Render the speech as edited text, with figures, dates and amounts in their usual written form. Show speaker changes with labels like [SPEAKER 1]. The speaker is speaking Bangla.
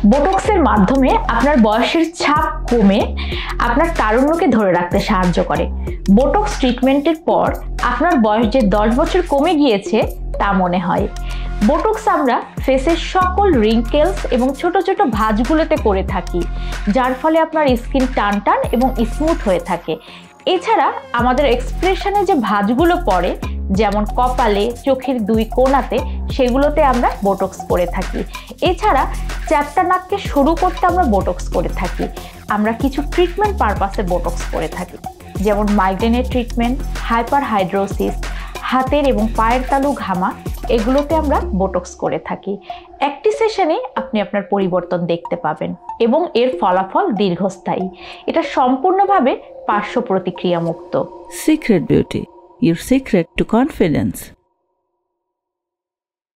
[SPEAKER 1] বোটক্সের মাধ্যমে আপনার বয়সের ছাপ কমে আপনার তারুণ্যকে ধরে রাখতে সাহায্য করে। বোটক্স ট্রিটমেন্টের পর আপনার বয়স যে 10 বছর কমে গিয়েছে তা মনে হয়। বোটক্স আমরা ফেসের সকল রিঙ্কেলস এবং ছোট ছোট ভাঁজগুলোতে করে থাকি, যার ফলে আপনার স্কিন টান টান এবং স্মুথ হয়ে থাকে। এছাড়া আমাদের এক্সপ্রেশনে যে ভাঁজগুলো পড়ে, যেমন কপালে, চোখের 2 কোণাতে, সেগুলোতে আমরা বোটক্স করে থাকি। এছাড়া চ্যাপ্টা নাককে সরু করতে আমরা বোটক্স করে থাকি। আমরা কিছু ট্রিটমেন্ট পারপাসে বোটক্স করে থাকি, যেমন মাইগ্রেনের ট্রিটমেন্ট, হাইপারহাইড্রোসিস, হাতের এবং পায়ের তালু ঘামা, এগুলোতে আমরা বোটক্স করে থাকি। একটি সেশনে আপনি আপনার পরিবর্তন দেখতে পাবেন এবং এর ফলাফল দীর্ঘস্থায়ী। এটা সম্পূর্ণভাবে পার্শ্ব প্রতিক্রিয়া মুক্ত।
[SPEAKER 2] Secret beauty, your secret to confidence.